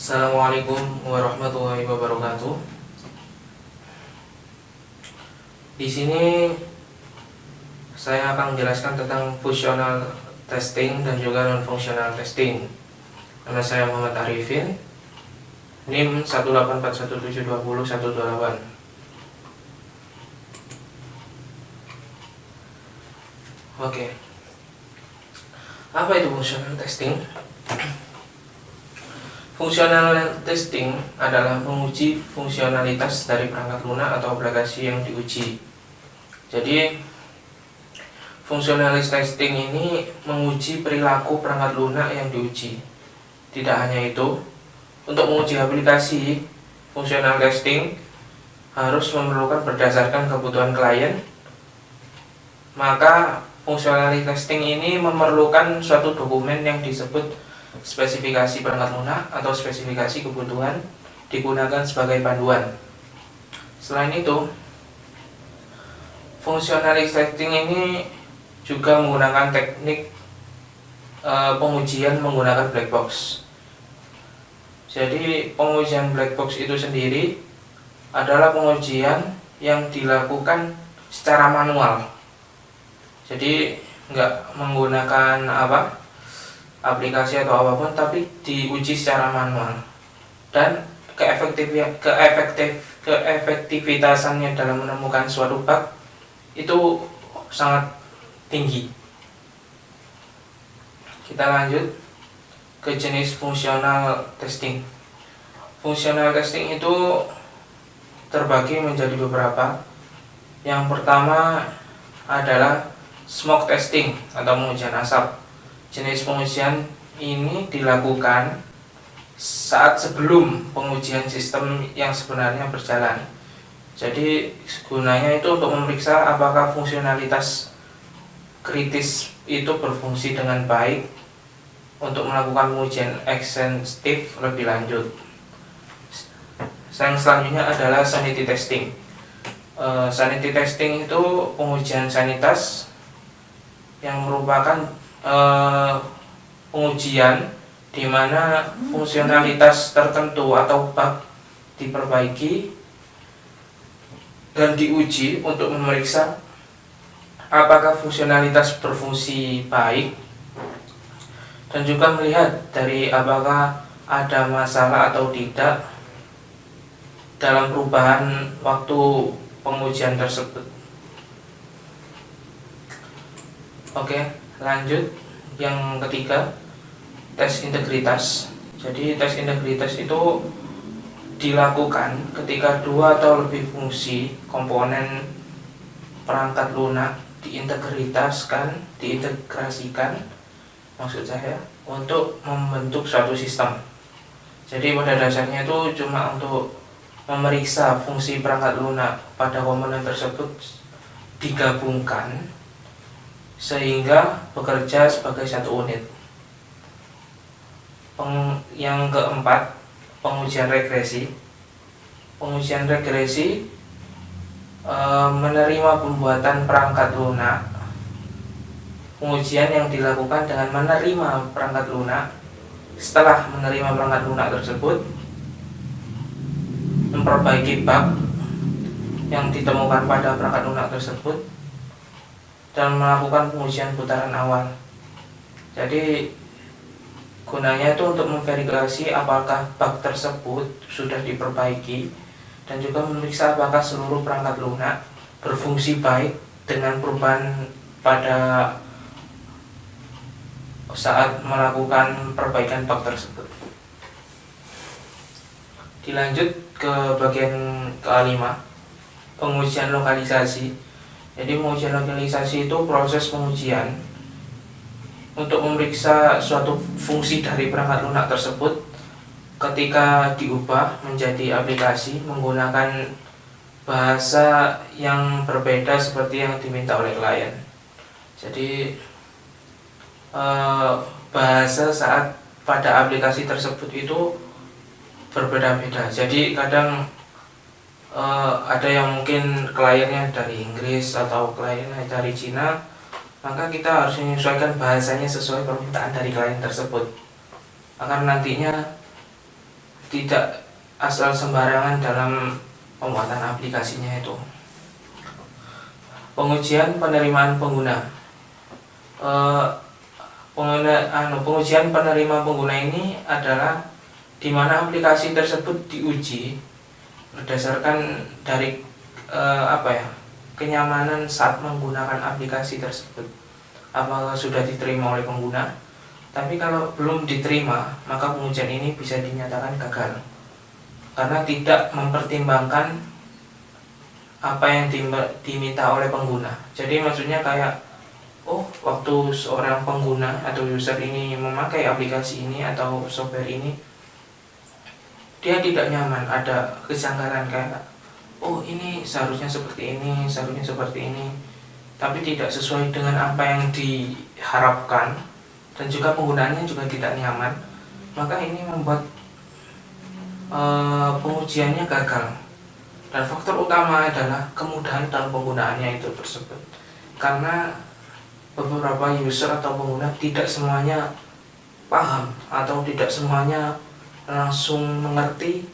Assalamualaikum warahmatullahi wabarakatuh. Di sini saya akan menjelaskan tentang functional testing dan juga non functional testing. Nama saya Muhammad Arifin, NIM 184172018. Oke. Apa itu functional testing? Fungsional testing adalah menguji fungsionalitas dari perangkat lunak atau aplikasi yang diuji. Jadi, fungsionalis testing ini menguji perilaku perangkat lunak yang diuji. Tidak hanya itu, untuk menguji aplikasi, fungsional testing harus memerlukan berdasarkan kebutuhan klien. Maka, fungsionalis testing ini memerlukan suatu dokumen yang disebut spesifikasi perangkat lunak atau spesifikasi kebutuhan digunakan sebagai panduan. Selain itu, fungsionalis testing ini juga menggunakan teknik pengujian menggunakan black box. Jadi pengujian black box itu sendiri adalah pengujian yang dilakukan secara manual. Jadi nggak menggunakan aplikasi atau apapun, tapi diuji secara manual, dan keefektivitasannya dalam menemukan suatu bug itu sangat tinggi. Kita lanjut ke jenis fungsional testing. Fungsional testing itu terbagi menjadi beberapa. Yang pertama adalah smoke testing atau pengujian asap. Jenis pengujian ini dilakukan saat sebelum pengujian sistem yang sebenarnya berjalan. Jadi gunanya itu untuk memeriksa apakah fungsionalitas kritis itu berfungsi dengan baik untuk melakukan pengujian ekstensif lebih lanjut. Yang selanjutnya adalah sanity testing. Sanity testing itu pengujian sanitas yang merupakan pengujian di mana fungsionalitas tertentu atau bug diperbaiki dan diuji untuk memeriksa apakah fungsionalitas berfungsi baik, dan juga melihat dari apakah ada masalah atau tidak dalam perubahan waktu pengujian tersebut. Oke, lanjut. Yang ketiga, tes integritas. Jadi tes integritas itu dilakukan ketika dua atau lebih fungsi komponen perangkat lunak diintegrasikan maksud saya untuk membentuk suatu sistem. Jadi pada dasarnya itu cuma untuk memeriksa fungsi perangkat lunak pada komponen tersebut digabungkan sehingga bekerja sebagai satu unit. Yang keempat, pengujian regresi. Pengujian regresi menerima pembuatan perangkat lunak. Pengujian yang dilakukan dengan menerima perangkat lunak. Setelah menerima perangkat lunak tersebut, memperbaiki bug yang ditemukan pada perangkat lunak tersebut dan melakukan pengujian putaran awal. Jadi gunanya itu untuk memverifikasi apakah bug tersebut sudah diperbaiki dan juga memeriksa apakah seluruh perangkat lunak berfungsi baik dengan perubahan pada saat melakukan perbaikan bug tersebut. Dilanjut ke bagian kelima, pengujian lokalisasi. Jadi pengujian lokalisasi itu proses pengujian untuk memeriksa suatu fungsi dari perangkat lunak tersebut ketika diubah menjadi aplikasi menggunakan bahasa yang berbeda seperti yang diminta oleh klien. Jadi bahasa saat pada aplikasi tersebut itu berbeda-beda. Jadi kadang ada yang mungkin kliennya dari Inggris atau kliennya dari Cina, maka kita harus menyesuaikan bahasanya sesuai permintaan dari klien tersebut. Agar nantinya tidak asal sembarangan dalam pembuatan aplikasinya itu. Pengujian penerimaan pengguna. Pengujian penerima pengguna ini adalah di mana aplikasi tersebut diuji berdasarkan dari kenyamanan saat menggunakan aplikasi tersebut. Apakah sudah diterima oleh pengguna? Tapi kalau belum diterima, maka pengujian ini bisa dinyatakan gagal karena tidak mempertimbangkan apa yang diminta oleh pengguna. Jadi maksudnya kayak, waktu seorang pengguna atau user ini memakai aplikasi ini atau software ini, dia tidak nyaman, ada kesanggaran kayak, ini seharusnya seperti ini, seharusnya seperti ini, tapi tidak sesuai dengan apa yang diharapkan, dan juga penggunaannya juga tidak nyaman, maka ini membuat pengujiannya gagal. Dan faktor utama adalah kemudahan dalam penggunaannya itu tersebut, karena beberapa user atau pengguna tidak semuanya paham atau tidak semuanya langsung mengerti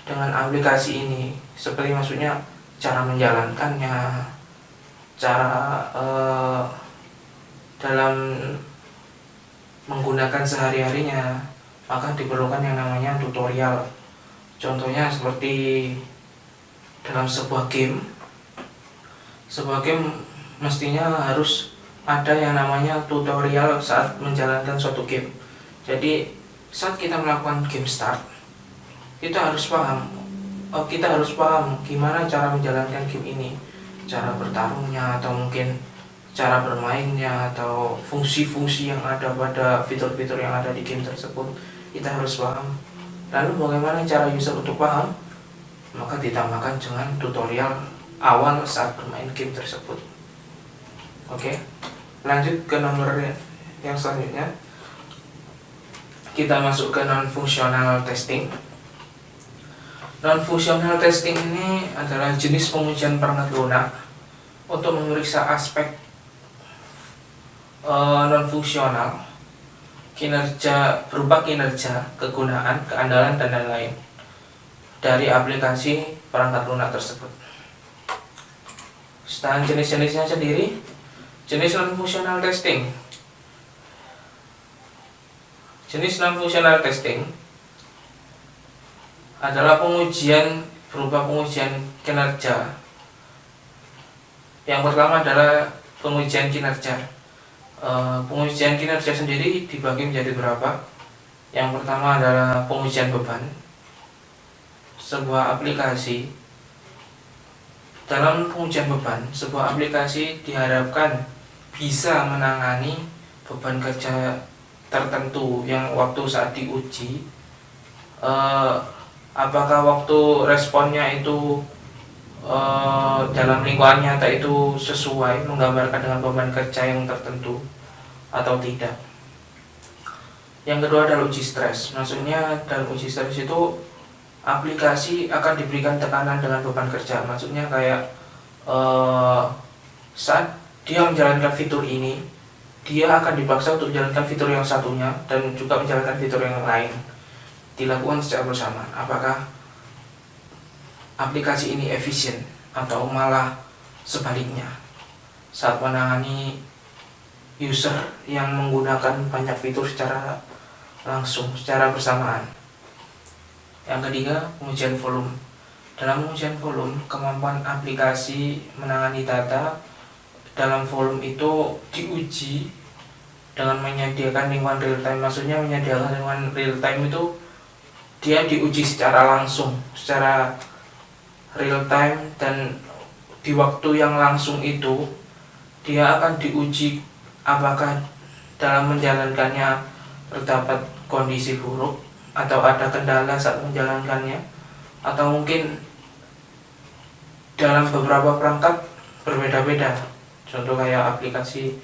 dengan aplikasi ini, seperti maksudnya cara menjalankannya, cara dalam menggunakan sehari-harinya, maka diperlukan yang namanya tutorial. Contohnya seperti dalam sebuah game mestinya harus ada yang namanya tutorial saat menjalankan suatu game. Jadi saat kita melakukan game start, kita harus paham gimana cara menjalankan game ini, cara bertarungnya, atau mungkin cara bermainnya, atau fungsi-fungsi yang ada pada fitur-fitur yang ada di game tersebut, kita harus paham. Lalu bagaimana cara user untuk paham? Maka ditambahkan dengan tutorial awal saat bermain game tersebut. Oke, lanjut ke nomor yang selanjutnya. Kita masuk ke non-functional testing. Non-functional testing ini adalah jenis pengujian perangkat lunak untuk memeriksa aspek non-fungsional, berupa kinerja, kegunaan, keandalan, dan lain-lain dari aplikasi perangkat lunak tersebut. Sedangkan jenis-jenisnya sendiri, jenis non-functional testing. Jenis non-functional testing adalah pengujian berupa pengujian kinerja. Yang pertama adalah pengujian kinerja. Pengujian kinerja sendiri dibagi menjadi berapa? Yang pertama adalah pengujian beban. Sebuah aplikasi, dalam pengujian beban, sebuah aplikasi diharapkan bisa menangani beban kerja tertentu yang waktu saat diuji, apakah waktu responnya itu dalam lingkungan nyata itu sesuai menggambarkan dengan beban kerja yang tertentu atau tidak. Yang kedua adalah uji stres. Maksudnya dalam uji stres itu aplikasi akan diberikan tekanan dengan beban kerja. Maksudnya kayak saat dia menjalankan fitur ini, dia akan dipaksa untuk menjalankan fitur yang satunya dan juga menjalankan fitur yang lain, dilakukan secara bersamaan. Apakah aplikasi ini efisien atau malah sebaliknya saat menangani user yang menggunakan banyak fitur secara langsung, secara bersamaan. Yang ketiga, pengujian volume. Dalam pengujian volume, kemampuan aplikasi menangani data dalam volume itu diuji dengan menyediakan lingkungan real time. Maksudnya menyediakan lingkungan real time itu dia diuji secara langsung, secara real time, dan di waktu yang langsung itu dia akan diuji apakah dalam menjalankannya terdapat kondisi buruk atau ada kendala saat menjalankannya, atau mungkin dalam beberapa perangkat berbeda-beda. Contoh kayak aplikasi,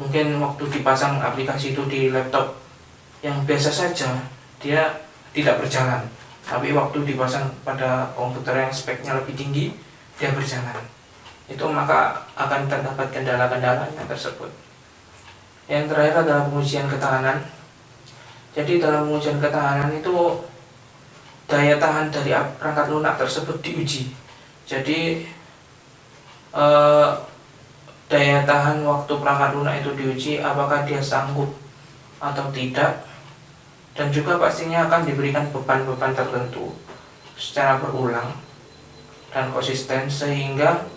mungkin waktu dipasang aplikasi itu di laptop yang biasa saja dia tidak berjalan, tapi waktu dipasang pada komputer yang speknya lebih tinggi dia berjalan. Itu maka akan terdapat kendala-kendalanya tersebut. Yang terakhir adalah pengujian ketahanan. Jadi dalam pengujian ketahanan itu daya tahan dari perangkat lunak tersebut diuji. Jadi daya tahan waktu perangkat lunak itu diuji, apakah dia sanggup atau tidak, dan juga pastinya akan diberikan beban-beban tertentu secara berulang dan konsisten sehingga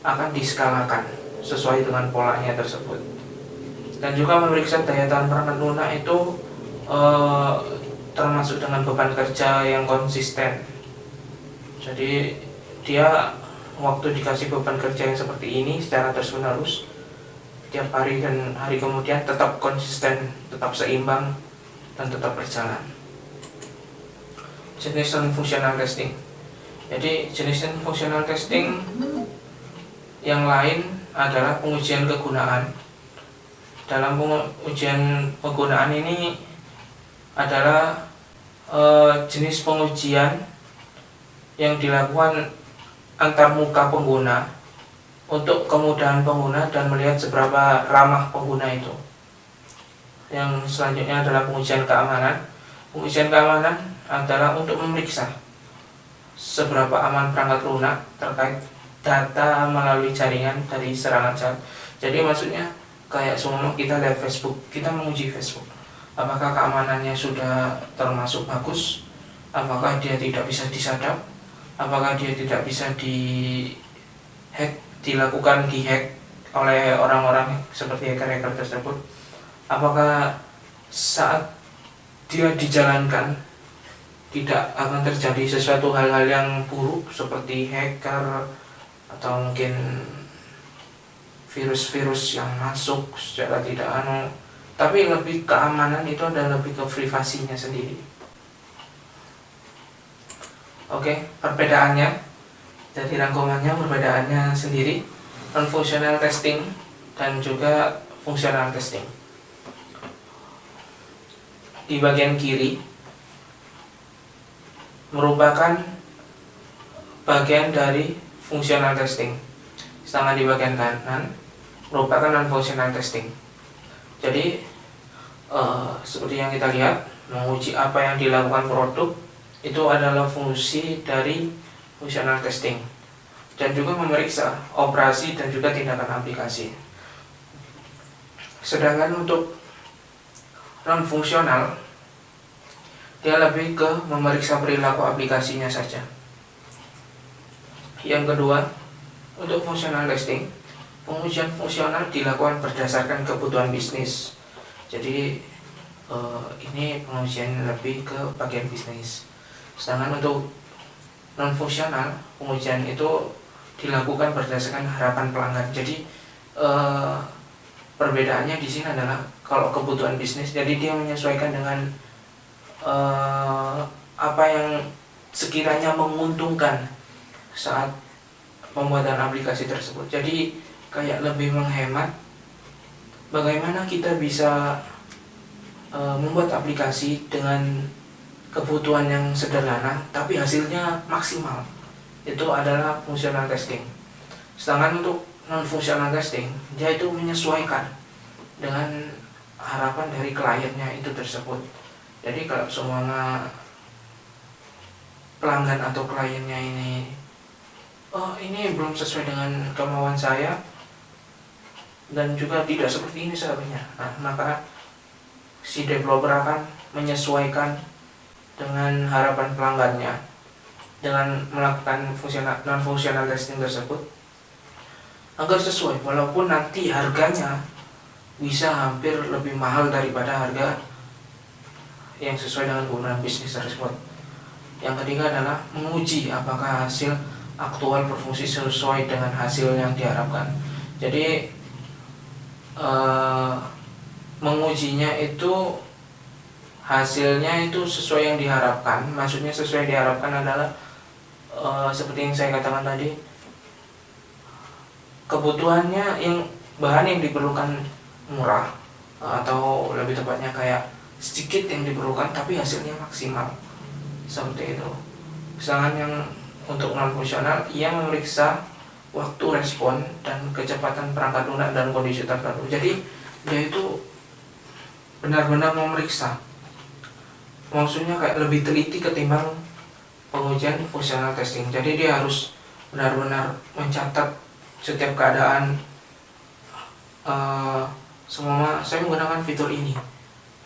akan diskalakan sesuai dengan polanya tersebut. Dan juga memeriksa daya tahan perangkat lunak itu termasuk dengan beban kerja yang konsisten. Jadi dia waktu dikasih beban kerja yang seperti ini secara terus-menerus tiap hari dan hari kemudian tetap konsisten, tetap seimbang, dan tetap berjalan. Jenis non-functional testing. Jadi jenis non-functional testing yang lain adalah pengujian kegunaan. Dalam pengujian penggunaan ini adalah jenis pengujian yang dilakukan antar muka pengguna untuk kemudahan pengguna dan melihat seberapa ramah pengguna itu. Yang selanjutnya adalah pengujian keamanan. Pengujian keamanan adalah untuk memeriksa seberapa aman perangkat lunak terkait data melalui jaringan dari serangan jahat. Jadi maksudnya kayak semua kita lihat Facebook, kita menguji Facebook, apakah keamanannya sudah termasuk bagus, apakah dia tidak bisa disadap, apakah dia tidak bisa dilakukan dihack oleh orang-orang seperti hacker-hacker tersebut, apakah saat dia dijalankan tidak akan terjadi sesuatu hal-hal yang buruk seperti hacker atau mungkin virus-virus yang masuk secara tidak tapi lebih keamanan itu adalah lebih ke privasinya sendiri. Oke, perbedaannya dari rangkumannya, perbedaannya sendiri non-functional testing dan juga functional testing. Di bagian kiri merupakan bagian dari functional testing, sedangkan di bagian kanan merupakan non-functional testing. Jadi seperti yang kita lihat, menguji apa yang dilakukan produk itu adalah fungsi dari functional testing, dan juga memeriksa operasi dan juga tindakan aplikasi. Sedangkan untuk non-fungsional, dia lebih ke memeriksa perilaku aplikasinya saja. Yang kedua, untuk functional testing, pengujian fungsional dilakukan berdasarkan kebutuhan bisnis. Jadi ini pengujian lebih ke bagian bisnis. Sedangkan untuk non-fungsional, pengujian itu dilakukan berdasarkan harapan pelanggan. Jadi perbedaannya di sini adalah kalau kebutuhan bisnis, jadi dia menyesuaikan dengan apa yang sekiranya menguntungkan saat pembuatan aplikasi tersebut. Jadi kayak lebih menghemat bagaimana kita bisa membuat aplikasi dengan kebutuhan yang sederhana tapi hasilnya maksimal. Itu adalah functional testing. Sedangkan untuk non-functional testing, dia itu menyesuaikan dengan harapan dari kliennya itu tersebut. Jadi kalau semuanya pelanggan atau kliennya ini belum sesuai dengan kemauan saya dan juga tidak seperti ini seharusnya, maka si developer akan menyesuaikan dengan harapan pelanggannya dengan melakukan non-functional testing tersebut agar sesuai, walaupun nanti harganya bisa hampir lebih mahal daripada harga yang sesuai dengan kebutuhan bisnis tersebut. Yang ketiga adalah menguji apakah hasil aktual berfungsi sesuai dengan hasil yang diharapkan. Jadi mengujinya itu hasilnya itu sesuai yang diharapkan. Maksudnya sesuai yang diharapkan adalah seperti yang saya katakan tadi, kebutuhannya yang bahan yang diperlukan murah, atau lebih tepatnya kayak sedikit yang diperlukan tapi hasilnya maksimal, seperti itu. Sedangkan yang untuk non-fungsional, ia memeriksa waktu respon dan kecepatan perangkat lunak dan kondisi tertentu. Jadi dia itu benar-benar memeriksa, maksudnya kayak lebih teliti ketimbang pengujian functional testing. Jadi dia harus benar-benar mencatat setiap keadaan. Semua saya menggunakan fitur ini.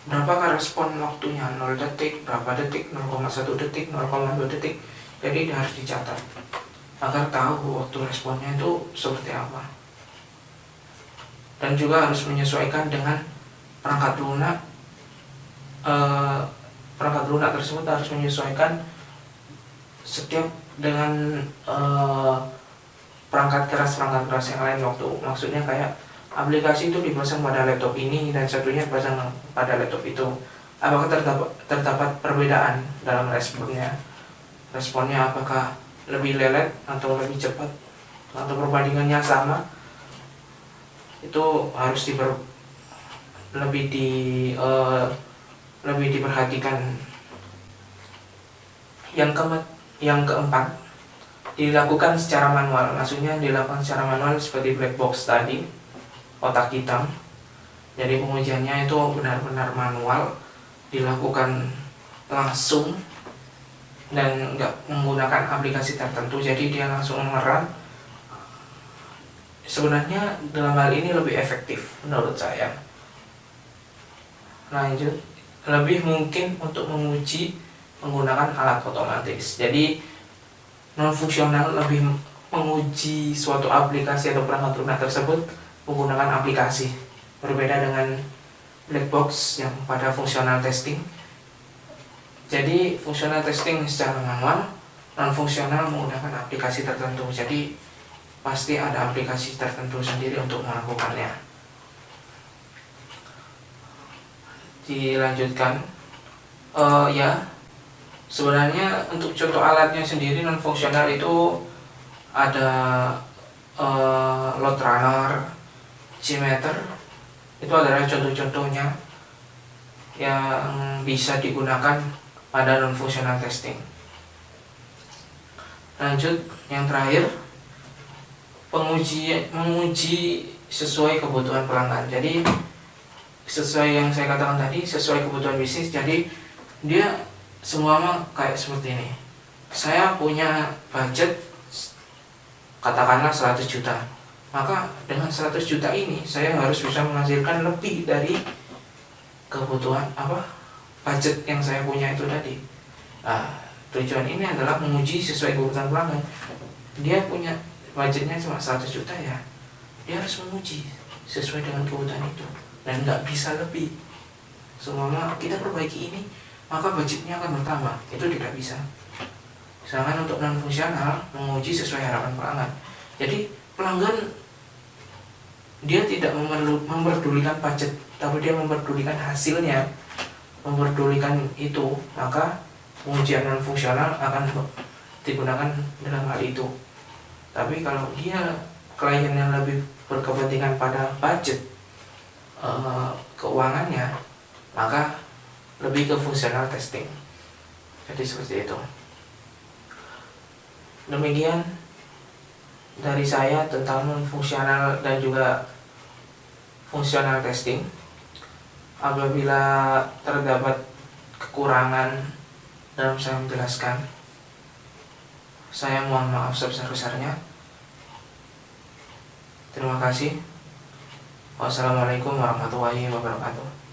Berapakah respon waktunya? 0 detik, berapa detik, 0,1 detik, 0,2 detik. Jadi dia harus dicatat agar tahu waktu responnya itu seperti apa. Dan juga harus menyesuaikan dengan perangkat lunak. Perangkat lunak tersebut harus menyesuaikan setiap dengan perangkat keras yang lain waktu. Maksudnya kayak aplikasi itu dipasang pada laptop ini dan satunya dipasang pada laptop itu. Apakah terdapat perbedaan dalam responnya? Responnya apakah lebih lelet atau lebih cepat atau perbandingannya sama? Itu harus lebih diperhatikan. Yang keempat, dilakukan secara manual. Maksudnya dilakukan secara manual seperti black box tadi, kotak hitam. Jadi pengujiannya itu benar-benar manual, dilakukan langsung dan nggak menggunakan aplikasi tertentu. Jadi dia langsung memeran. Sebenarnya dalam hal ini lebih efektif menurut saya. Lanjut, lebih mungkin untuk menguji menggunakan alat otomatis. Jadi non fungsional lebih menguji suatu aplikasi atau perangkat lunak tersebut menggunakan aplikasi, berbeda dengan black box yang pada fungsional testing. Jadi fungsional testing secara manual, non fungsional menggunakan aplikasi tertentu. Jadi pasti ada aplikasi tertentu sendiri untuk melakukannya. Dilanjutkan, sebenarnya untuk contoh alatnya sendiri non fungsional itu ada load runner, Gmeter. Itu adalah contoh-contohnya yang bisa digunakan pada non fungsional testing. Lanjut, yang terakhir, menguji sesuai kebutuhan pelanggan. Jadi sesuai yang saya katakan tadi, sesuai kebutuhan bisnis. Jadi dia semua kayak seperti ini. Saya punya budget katakanlah 100 juta. Maka dengan 100 juta ini saya harus bisa menghasilkan lebih dari kebutuhan budget yang saya punya itu tadi. Tujuan ini adalah menguji sesuai kebutuhan pelanggan. Dia punya budgetnya cuma 100 juta ya, dia harus menguji sesuai dengan kebutuhan itu dan nggak bisa lebih. Semua kita perbaiki ini, maka budgetnya akan bertambah. Itu tidak bisa. Sedangkan untuk non fungsional menguji sesuai harapan pelanggan. Jadi pelanggan dia tidak memperdulikan budget, tapi dia memperdulikan hasilnya, memperdulikan itu. Maka pengujian non fungsional akan digunakan dalam hal itu. Tapi kalau dia klien yang lebih berkepentingan pada budget keuangannya, maka lebih ke fungsional testing. Jadi seperti itu. Demikian dari saya tentang non fungsional dan juga fungsional testing. Apabila terdapat kekurangan dalam saya menjelaskan, saya mohon maaf sebesar-besarnya. Terima kasih. Wassalamualaikum warahmatullahi wabarakatuh.